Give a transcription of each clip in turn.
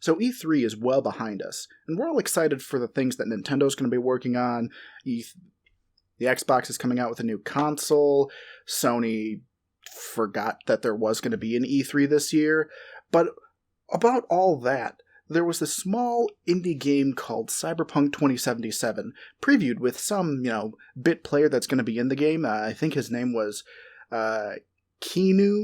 So E3 is well behind us, and we're all excited for the things that Nintendo's going to be working on. The Xbox is coming out with a new console. Sony forgot that there was going to be an E3 this year. But about all that, there was this small indie game called Cyberpunk 2077, previewed with some, bit player that's going to be in the game. I think his name was Kina.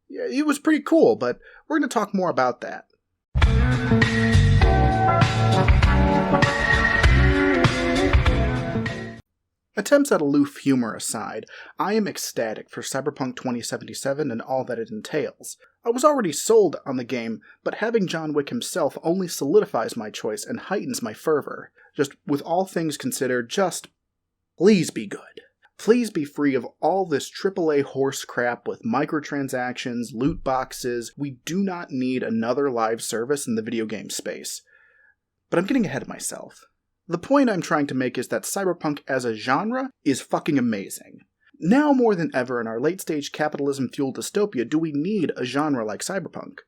Yeah, it was pretty cool, but we're going to talk more about that. Attempts at aloof humor aside, I am ecstatic for Cyberpunk 2077 and all that it entails. I was already sold on the game, but having John Wick himself only solidifies my choice and heightens my fervor. Just with all things considered, please be good. Please be free of all this AAA horse crap with microtransactions, loot boxes. We do not need another live service in the video game space. But I'm getting ahead of myself. The point I'm trying to make is that Cyberpunk as a genre is fucking amazing. Now more than ever in our late-stage capitalism-fueled dystopia do we need a genre like Cyberpunk.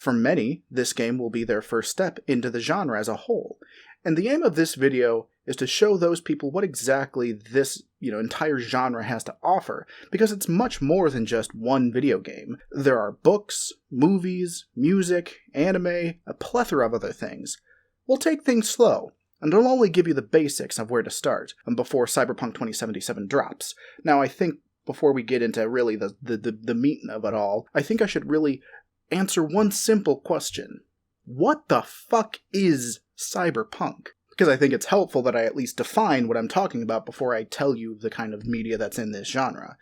For many, this game will be their first step into the genre as a whole. And the aim of this video is to show those people what exactly this, entire genre has to offer, because it's much more than just one video game. There are books, movies, music, anime, a plethora of other things. We'll take things slow, and I'll only give you the basics of where to start before Cyberpunk 2077 drops. Now, I think before we get into really the meat of it all, I think I should really answer one simple question. What the fuck is Cyberpunk? Because I think it's helpful that I at least define what I'm talking about before I tell you the kind of media that's in this genre.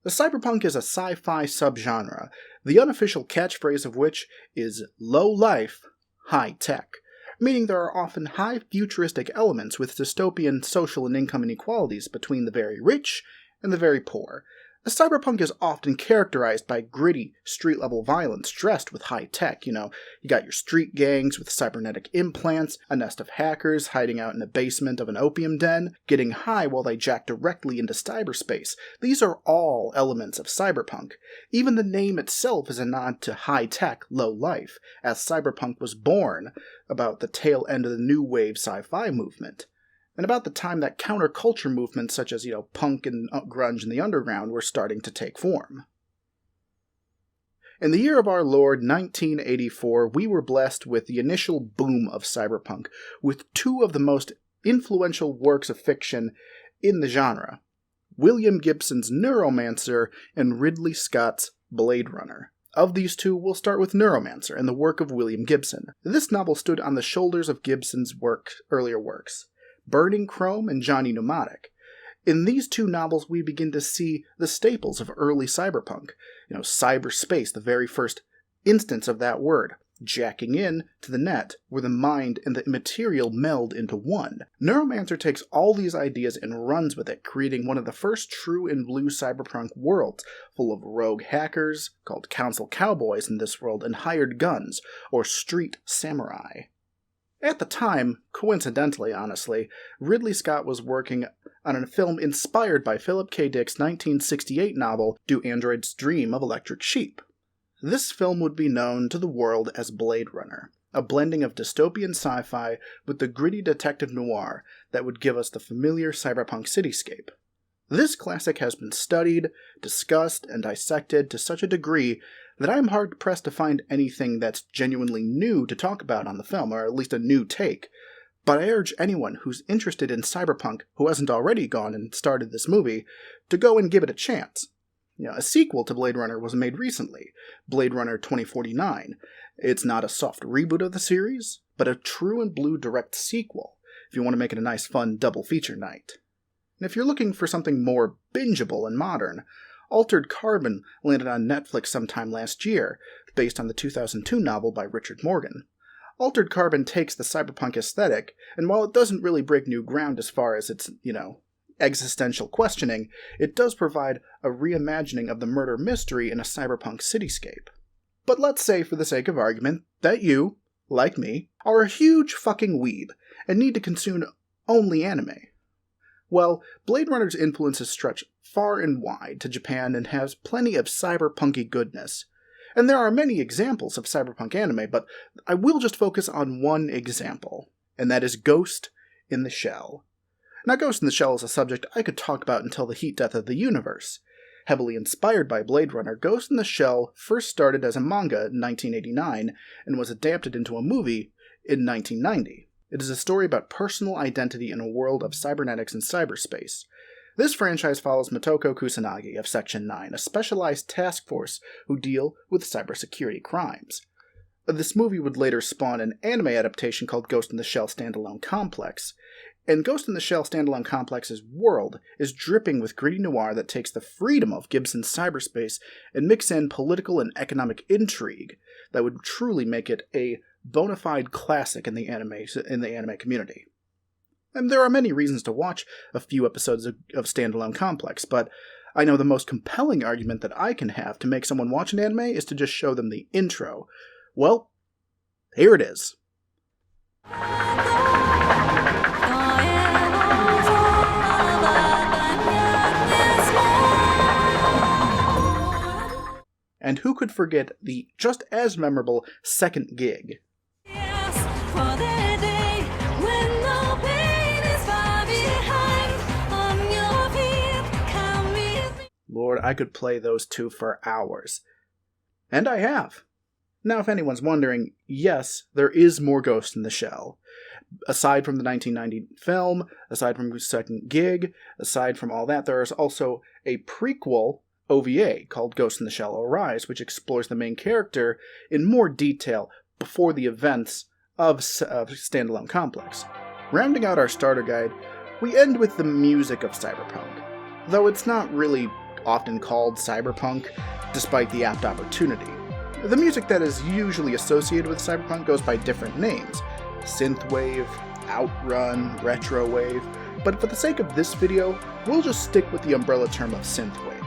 The Cyberpunk is a sci-fi subgenre, the unofficial catchphrase of which is low life, high tech, meaning there are often high futuristic elements with dystopian social and income inequalities between the very rich and the very poor. The Cyberpunk is often characterized by gritty, street-level violence dressed with high tech. You got your street gangs with cybernetic implants, a nest of hackers hiding out in the basement of an opium den, getting high while they jack directly into cyberspace. These are all elements of Cyberpunk. Even the name itself is a nod to high-tech, low life, as Cyberpunk was born about the tail end of the new wave sci-fi movement. And about the time that counterculture movements such as, punk and grunge and the underground were starting to take form. In the year of our Lord, 1984, we were blessed with the initial boom of cyberpunk, with two of the most influential works of fiction in the genre, William Gibson's Neuromancer and Ridley Scott's Blade Runner. Of these two, we'll start with Neuromancer and the work of William Gibson. This novel stood on the shoulders of Gibson's earlier works, Burning Chrome and Johnny Mnemonic. In these two novels, we begin to see the staples of early cyberpunk. Cyberspace, the very first instance of that word, jacking in to the net where the mind and the immaterial meld into one. Neuromancer takes all these ideas and runs with it, creating one of the first true and blue cyberpunk worlds, full of rogue hackers, called council cowboys in this world, and hired guns, or street samurai. At the time, coincidentally honestly, Ridley Scott was working on a film inspired by Philip K. Dick's 1968 novel, Do Androids Dream of Electric Sheep? This film would be known to the world as Blade Runner, a blending of dystopian sci-fi with the gritty detective noir that would give us the familiar cyberpunk cityscape. This classic has been studied, discussed, and dissected to such a degree that I'm hard-pressed to find anything that's genuinely new to talk about on the film, or at least a new take. But I urge anyone who's interested in cyberpunk, who hasn't already gone and started this movie, to go and give it a chance. A sequel to Blade Runner was made recently, Blade Runner 2049. It's not a soft reboot of the series, but a true and blue direct sequel, if you want to make it a nice fun double feature night. And if you're looking for something more bingeable and modern, Altered Carbon landed on Netflix sometime last year, based on the 2002 novel by Richard Morgan. Altered Carbon takes the cyberpunk aesthetic, and while it doesn't really break new ground as far as its, existential questioning, it does provide a reimagining of the murder mystery in a cyberpunk cityscape. But let's say, for the sake of argument, that you, like me, are a huge fucking weeb, and need to consume only anime. Well, Blade Runner's influences stretch far and wide to Japan and has plenty of cyberpunky goodness. And there are many examples of cyberpunk anime, but I will just focus on one example, and that is Ghost in the Shell. Now, Ghost in the Shell is a subject I could talk about until the heat death of the universe. Heavily inspired by Blade Runner, Ghost in the Shell first started as a manga in 1989 and was adapted into a movie in 1990. It is a story about personal identity in a world of cybernetics and cyberspace. This franchise follows Motoko Kusanagi of Section 9, a specialized task force who deal with cybersecurity crimes. This movie would later spawn an anime adaptation called Ghost in the Shell Standalone Complex. And Ghost in the Shell Standalone Complex's world is dripping with gritty noir that takes the freedom of Gibson's cyberspace and mix in political and economic intrigue that would truly make it a bona fide classic in the anime community. And there are many reasons to watch a few episodes of Standalone Complex, but I know the most compelling argument that I can have to make someone watch an anime is to just show them the intro. Well, here it is. And who could forget the just as memorable second gig? Lord, I could play those two for hours. And I have. Now, if anyone's wondering, yes, there is more Ghost in the Shell. Aside from the 1990 film, aside from the second gig, aside from all that, there is also a prequel OVA called Ghost in the Shell Arise, which explores the main character in more detail before the events of Standalone Complex. Rounding out our starter guide, we end with the music of cyberpunk. Though it's not really often called cyberpunk, despite the apt opportunity. The music that is usually associated with cyberpunk goes by different names: Synthwave, Outrun, Retrowave, but for the sake of this video, we'll just stick with the umbrella term of Synthwave.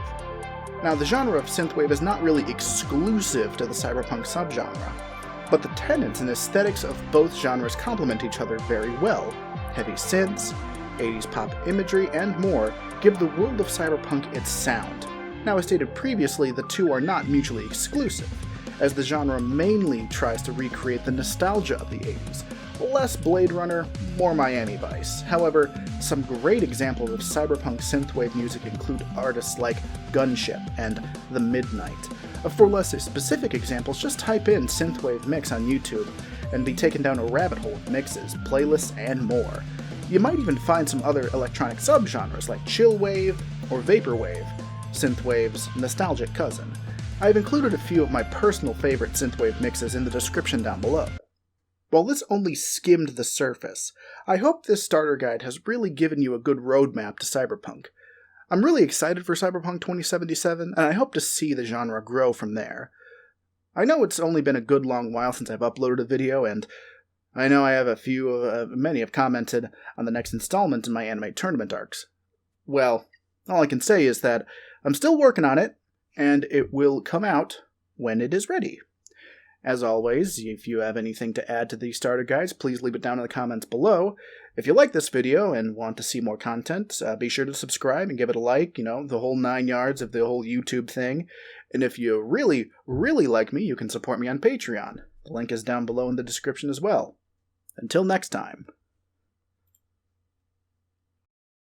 Now, the genre of Synthwave is not really exclusive to the cyberpunk subgenre, but the tenets and aesthetics of both genres complement each other very well. Heavy synths, 80s pop imagery, and more give the world of cyberpunk its sound. Now, as stated previously, the two are not mutually exclusive, as the genre mainly tries to recreate the nostalgia of the 80s. Less Blade Runner, more Miami Vice. However, some great examples of cyberpunk synthwave music include artists like Gunship and The Midnight. For less specific examples, just type in synthwave mix on YouTube and be taken down a rabbit hole of mixes, playlists, and more. You might even find some other electronic subgenres like chillwave or vaporwave, synthwave's nostalgic cousin. I've included a few of my personal favorite synthwave mixes in the description down below. While this only skimmed the surface, I hope this starter guide has really given you a good roadmap to cyberpunk. I'm really excited for Cyberpunk 2077, and I hope to see the genre grow from there. I know it's only been a good long while since I've uploaded a video, and I know I have many have commented on the next installment in my anime tournament arcs. Well, all I can say is that I'm still working on it, and it will come out when it is ready. As always, if you have anything to add to these starter guides, please leave it down in the comments below. If you like this video and want to see more content, be sure to subscribe and give it a like, the whole 9 yards of the whole YouTube thing. And if you really, really like me, you can support me on Patreon. The link is down below in the description as well. Until next time.